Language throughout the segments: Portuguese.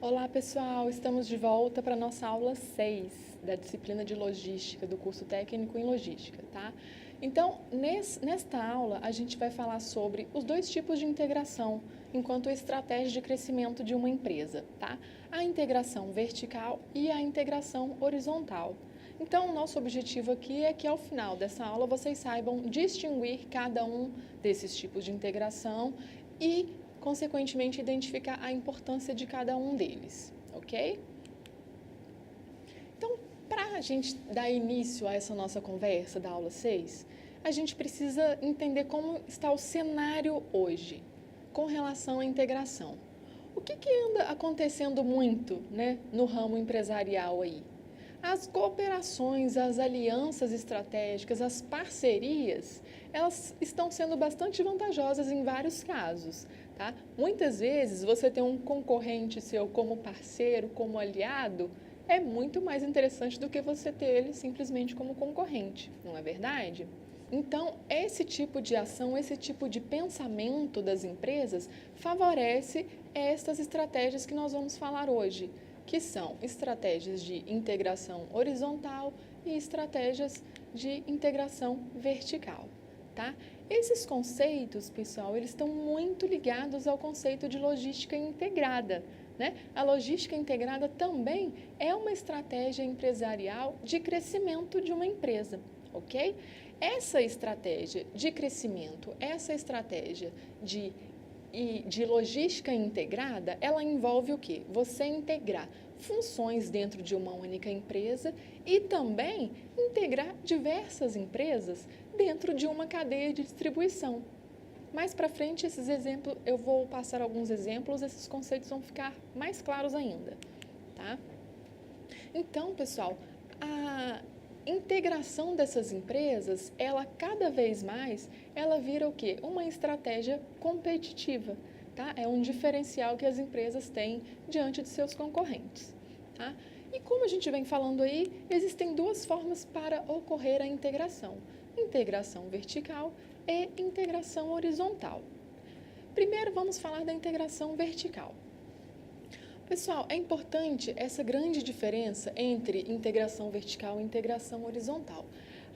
Olá, pessoal! Estamos de volta para a nossa aula 6 da disciplina de Logística, do curso técnico em Logística, tá? Então, nesta aula, a gente vai falar sobre os dois tipos de integração enquanto estratégia de crescimento de uma empresa, tá? A integração vertical e a integração horizontal. Então, o nosso objetivo aqui é que ao final dessa aula vocês saibam distinguir cada um desses tipos de integração e consequentemente, identificar a importância de cada um deles, ok? Então, para a gente dar início a essa nossa conversa da aula 6, a gente precisa entender como está o cenário hoje com relação à integração. O que anda acontecendo muito, né, no ramo empresarial aí? As cooperações, as alianças estratégicas, as parcerias, elas estão sendo bastante vantajosas em vários casos, tá? Muitas vezes você ter um concorrente seu como parceiro, como aliado, é muito mais interessante do que você ter ele simplesmente como concorrente, não é verdade? Então, esse tipo de ação, esse tipo de pensamento das empresas favorece estas estratégias que nós vamos falar hoje, que são estratégias de integração horizontal e estratégias de integração vertical, tá? Esses conceitos, pessoal, eles estão muito ligados ao conceito de logística integrada, né? A logística integrada também é uma estratégia empresarial de crescimento de uma empresa, ok? Essa estratégia de crescimento, essa estratégia de logística integrada, ela envolve o quê? Você integrar funções dentro de uma única empresa e também integrar diversas empresas dentro de uma cadeia de distribuição. Mais para frente, esses exemplos, eu vou passar alguns exemplos, esses conceitos vão ficar mais claros ainda, tá? Então, pessoal, a integração dessas empresas, ela cada vez mais, ela vira o quê? Uma estratégia competitiva, tá? É um diferencial que as empresas têm diante de seus concorrentes, tá? E como a gente vem falando aí, existem duas formas para ocorrer a integração: integração vertical e integração horizontal. Primeiro, vamos falar da integração vertical. Pessoal, é importante essa grande diferença entre integração vertical e integração horizontal.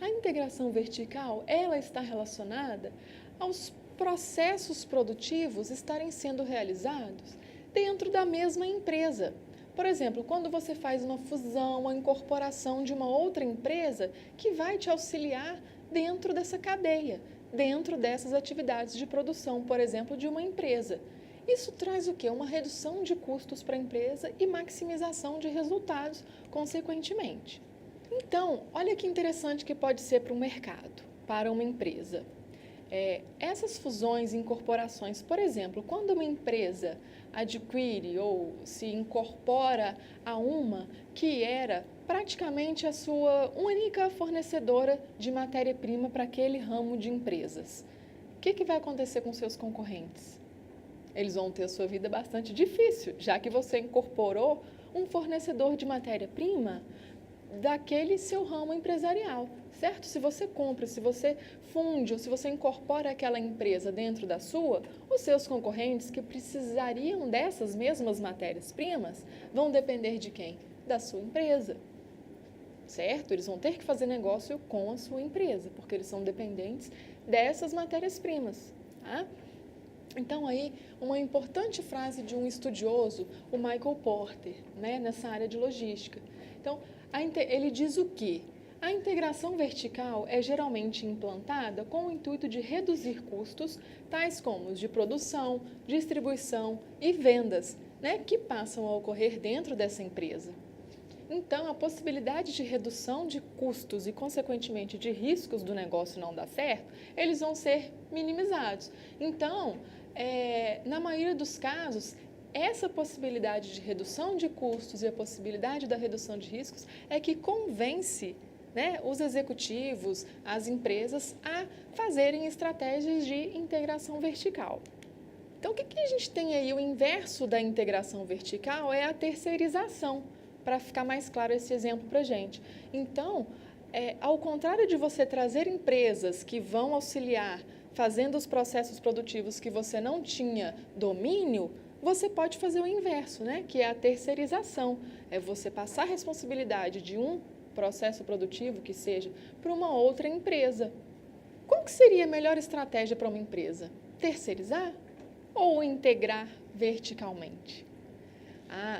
A integração vertical, ela está relacionada aos processos produtivos estarem sendo realizados dentro da mesma empresa. Por exemplo, quando você faz uma fusão, uma incorporação de uma outra empresa que vai te auxiliar dentro dessa cadeia, dentro dessas atividades de produção, por exemplo, de uma empresa. Isso traz o quê? Uma redução de custos para a empresa e maximização de resultados, consequentemente. Então, olha que interessante que pode ser para o mercado, para uma empresa. Essas fusões e incorporações, por exemplo, quando uma empresa adquire ou se incorpora a uma que era praticamente a sua única fornecedora de matéria-prima para aquele ramo de empresas, o que vai acontecer com seus concorrentes? Eles vão ter a sua vida bastante difícil, já que você incorporou um fornecedor de matéria-prima daquele seu ramo empresarial, certo? Se você compra, se você funde ou se você incorpora aquela empresa dentro da sua, os seus concorrentes que precisariam dessas mesmas matérias-primas vão depender de quem? Da sua empresa, certo? Eles vão ter que fazer negócio com a sua empresa, porque eles são dependentes dessas matérias-primas, tá? Então, aí, uma importante frase de um estudioso, o Michael Porter, né, nessa área de logística. Então, ele diz o quê? A integração vertical é geralmente implantada com o intuito de reduzir custos, tais como os de produção, distribuição e vendas, né, que passam a ocorrer dentro dessa empresa. Então, a possibilidade de redução de custos e, consequentemente, de riscos do negócio não dar certo, eles vão ser minimizados. Então, na maioria dos casos, essa possibilidade de redução de custos e a possibilidade da redução de riscos é que convence, né, os executivos, as empresas, a fazerem estratégias de integração vertical. Então, o que a gente tem aí? O inverso da integração vertical é a terceirização, para ficar mais claro esse exemplo para a gente. Então, ao contrário de você trazer empresas que vão auxiliar fazendo os processos produtivos que você não tinha domínio, você pode fazer o inverso, né? Que é a terceirização. É você passar a responsabilidade de um processo produtivo, que seja, para uma outra empresa. Qual que seria a melhor estratégia para uma empresa? Terceirizar ou integrar verticalmente?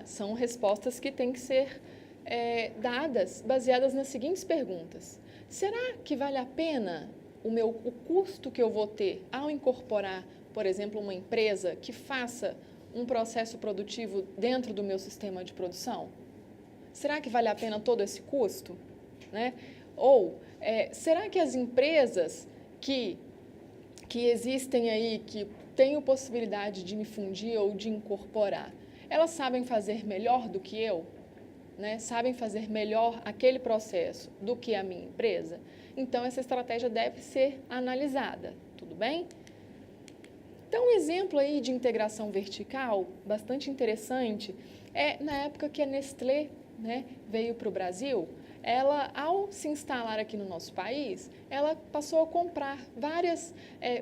São respostas que têm que ser dadas baseadas nas seguintes perguntas. Será que vale a pena o custo que eu vou ter ao incorporar, por exemplo, uma empresa que faça um processo produtivo dentro do meu sistema de produção? Será que vale a pena todo esse custo? Né? Ou será que as empresas que existem aí, que têm a possibilidade de me fundir ou de incorporar, elas sabem fazer melhor do que eu? Né? Sabem fazer melhor aquele processo do que a minha empresa? Então, essa estratégia deve ser analisada, tudo bem? Então, um exemplo aí de integração vertical, bastante interessante, é na época que a Nestlé, né, veio para o Brasil. Ela, ao se instalar aqui no nosso país, ela passou a comprar várias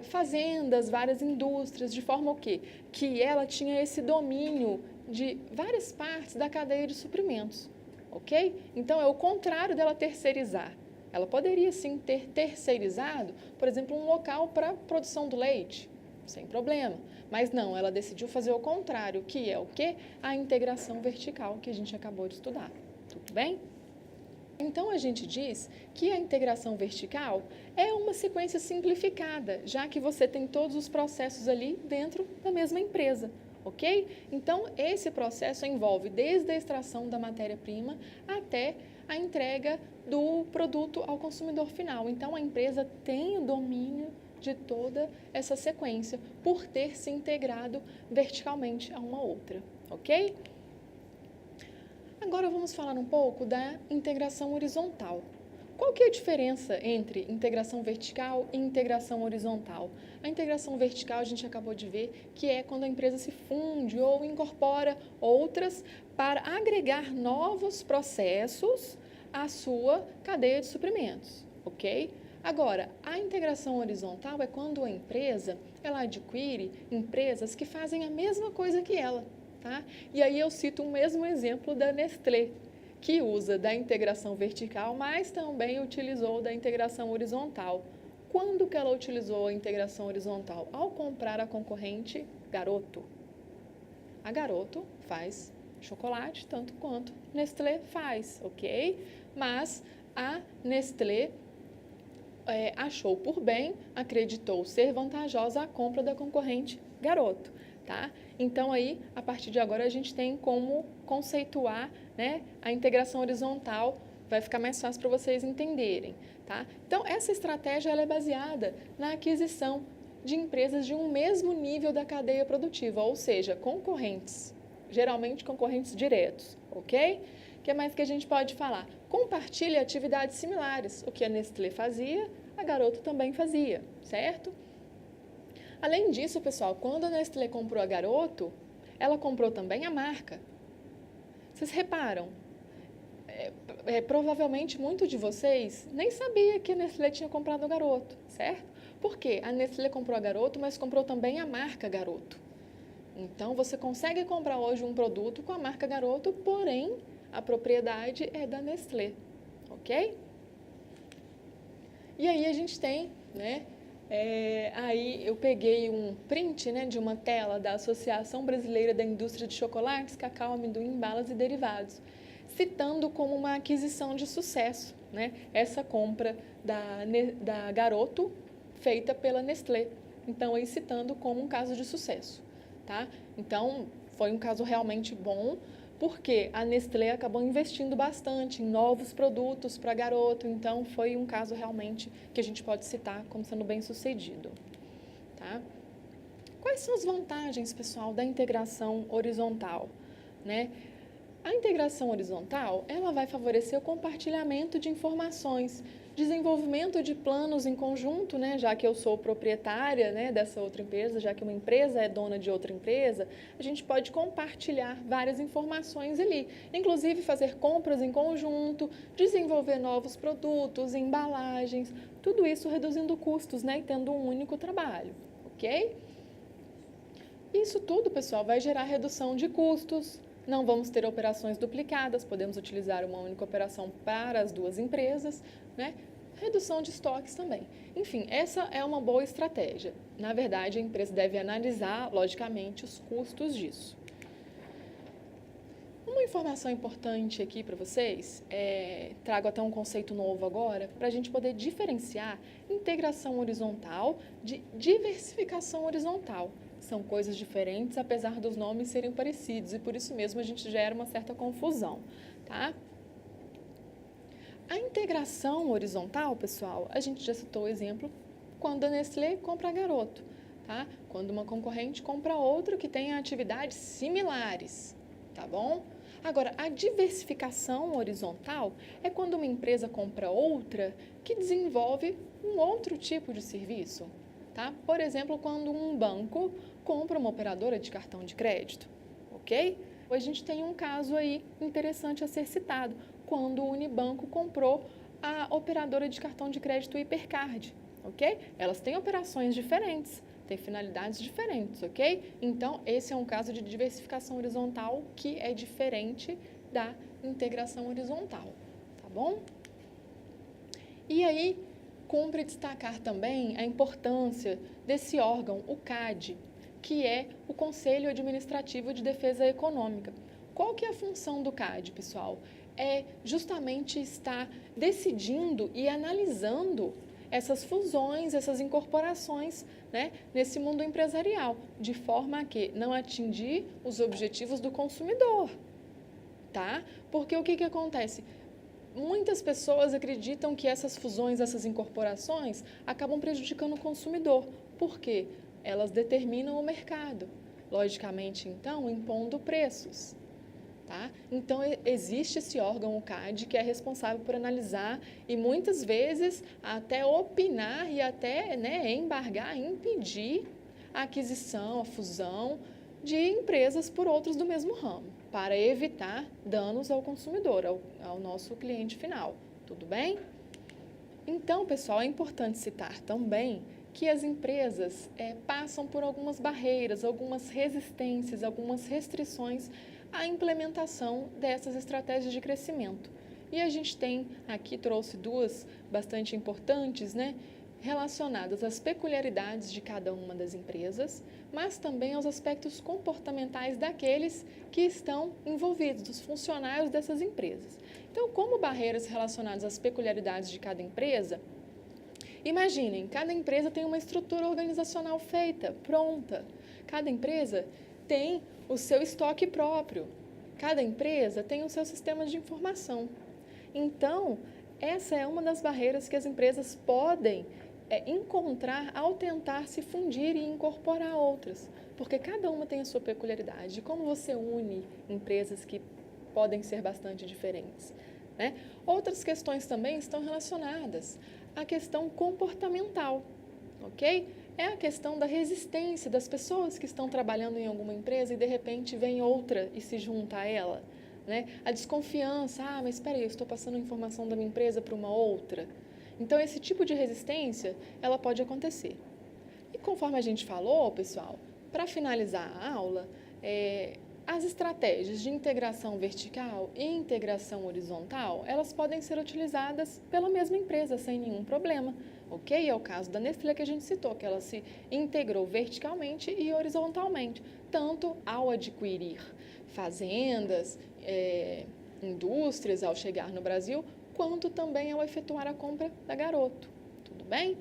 fazendas, várias indústrias, de forma o quê? Que ela tinha esse domínio de várias partes da cadeia de suprimentos, ok? Então, é o contrário dela terceirizar. Ela poderia, sim, ter terceirizado, por exemplo, um local para produção do leite, sem problema. Mas não, ela decidiu fazer o contrário, que é o quê? A integração vertical, que a gente acabou de estudar. Tudo bem? Então, a gente diz que a integração vertical é uma sequência simplificada, já que você tem todos os processos ali dentro da mesma empresa, ok? Então, esse processo envolve desde a extração da matéria-prima até a entrega do produto ao consumidor final. Então, a empresa tem o domínio de toda essa sequência por ter se integrado verticalmente a uma outra, ok? Agora vamos falar um pouco da integração horizontal. Qual que é a diferença entre integração vertical e integração horizontal? A integração vertical a gente acabou de ver que é quando a empresa se funde ou incorpora outras para agregar novos processos à sua cadeia de suprimentos, ok? Agora, a integração horizontal é quando a empresa ela adquire empresas que fazem a mesma coisa que ela. Tá? E aí eu cito o mesmo exemplo da Nestlé, que usa da integração vertical, mas também utilizou da integração horizontal. Quando que ela utilizou a integração horizontal? Ao comprar a concorrente Garoto. A Garoto faz chocolate tanto quanto Nestlé faz, ok? Mas a Nestlé achou por bem, acreditou ser vantajosa a compra da concorrente Garoto. Tá? Então, aí, a partir de agora, a gente tem como conceituar, né, a integração horizontal, vai ficar mais fácil para vocês entenderem. Tá? Então, essa estratégia ela é baseada na aquisição de empresas de um mesmo nível da cadeia produtiva, ou seja, concorrentes, geralmente concorrentes diretos, ok? O que mais que a gente pode falar? Compartilha atividades similares, o que a Nestlé fazia, a Garoto também fazia, certo? Além disso, pessoal, quando a Nestlé comprou a Garoto, ela comprou também a marca. Vocês reparam? Provavelmente, muitos de vocês nem sabia que a Nestlé tinha comprado a Garoto, certo? Por quê? A Nestlé comprou a Garoto, mas comprou também a marca Garoto. Então, você consegue comprar hoje um produto com a marca Garoto, porém, a propriedade é da Nestlé, ok? E aí a gente tem, né? Aí eu peguei um print, né, de uma tela da Associação Brasileira da Indústria de Chocolates, Cacau, Amendoim, Balas e Derivados, citando como uma aquisição de sucesso, né, essa compra da Garoto feita pela Nestlé. Então, aí citando como um caso de sucesso, tá? Então, foi um caso realmente bom, porque a Nestlé acabou investindo bastante em novos produtos para Garoto, então foi um caso realmente que a gente pode citar como sendo bem sucedido. Tá? Quais são as vantagens, pessoal, da integração horizontal? Né? A integração horizontal, ela vai favorecer o compartilhamento de informações, desenvolvimento de planos em conjunto, né, já que eu sou proprietária, né, dessa outra empresa, já que uma empresa é dona de outra empresa, a gente pode compartilhar várias informações ali, inclusive fazer compras em conjunto, desenvolver novos produtos, embalagens, tudo isso reduzindo custos, né, e tendo um único trabalho, ok? Isso tudo, pessoal, vai gerar redução de custos, não vamos ter operações duplicadas, podemos utilizar uma única operação para as duas empresas, né? Redução de estoques também. Enfim, essa é uma boa estratégia. Na verdade, a empresa deve analisar, logicamente, os custos disso. Uma informação importante aqui para vocês, trago até um conceito novo agora, para a gente poder diferenciar integração horizontal de diversificação horizontal. São coisas diferentes, apesar dos nomes serem parecidos, e por isso mesmo a gente gera uma certa confusão, tá? A integração horizontal, pessoal, a gente já citou o exemplo quando a Nestlé compra a Garoto, tá? Quando uma concorrente compra outro que tenha atividades similares, tá bom? Agora, a diversificação horizontal é quando uma empresa compra outra que desenvolve um outro tipo de serviço, tá? Por exemplo, quando um banco compra uma operadora de cartão de crédito, ok? A gente tem um caso aí interessante a ser citado, quando o Unibanco comprou a operadora de cartão de crédito Hipercard, ok? Elas têm operações diferentes, têm finalidades diferentes, ok? Então, esse é um caso de diversificação horizontal que é diferente da integração horizontal, tá bom? E aí, cumpre destacar também a importância desse órgão, o CAD, que é o Conselho Administrativo de Defesa Econômica. Qual que é a função do CAD, pessoal? É justamente estar decidindo e analisando essas fusões, essas incorporações, né, nesse mundo empresarial, de forma a que não atingir os objetivos do consumidor, tá? Porque o que acontece? Muitas pessoas acreditam que essas fusões, essas incorporações, acabam prejudicando o consumidor. Por quê? Elas determinam o mercado, logicamente, então, impondo preços. Tá? Então, existe esse órgão, o CAD, que é responsável por analisar e muitas vezes até opinar e até, né, embargar, impedir a aquisição, a fusão de empresas por outros do mesmo ramo, para evitar danos ao consumidor, ao nosso cliente final. Tudo bem? Então, pessoal, é importante citar também que as empresas passam por algumas barreiras, algumas resistências, algumas restrições à implementação dessas estratégias de crescimento. E a gente tem aqui, trouxe duas bastante importantes, né, relacionadas às peculiaridades de cada uma das empresas, mas também aos aspectos comportamentais daqueles que estão envolvidos, dos funcionários dessas empresas. Então, como barreiras relacionadas às peculiaridades de cada empresa, imaginem, cada empresa tem uma estrutura organizacional feita, pronta. Cada empresa tem o seu estoque próprio. Cada empresa tem o seu sistema de informação. Então, essa é uma das barreiras que as empresas podem encontrar ao tentar se fundir e incorporar outras, porque cada uma tem a sua peculiaridade. Como você une empresas que podem ser bastante diferentes, né? Outras questões também estão relacionadas à questão comportamental, ok? É a questão da resistência das pessoas que estão trabalhando em alguma empresa e de repente vem outra e se junta a ela, né? A desconfiança, mas espera aí, eu estou passando informação da minha empresa para uma outra. Então, esse tipo de resistência, ela pode acontecer. E conforme a gente falou, pessoal, para finalizar a aula, as estratégias de integração vertical e integração horizontal, elas podem ser utilizadas pela mesma empresa sem nenhum problema, ok? É o caso da Nestlé que a gente citou, que ela se integrou verticalmente e horizontalmente, tanto ao adquirir fazendas, indústrias ao chegar no Brasil, quanto também ao efetuar a compra da Garoto. Tudo bem?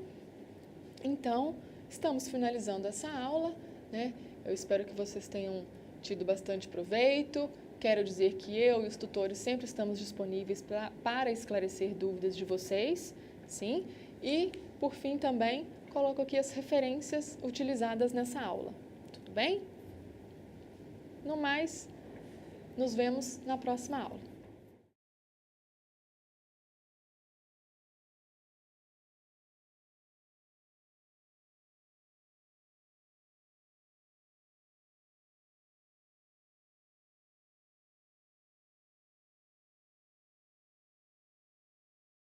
Então, estamos finalizando essa aula, né? Eu espero que vocês tenham tido bastante proveito. Quero dizer que eu e os tutores sempre estamos disponíveis para esclarecer dúvidas de vocês, sim? E, por fim, também coloco aqui as referências utilizadas nessa aula. Tudo bem? No mais, nos vemos na próxima aula.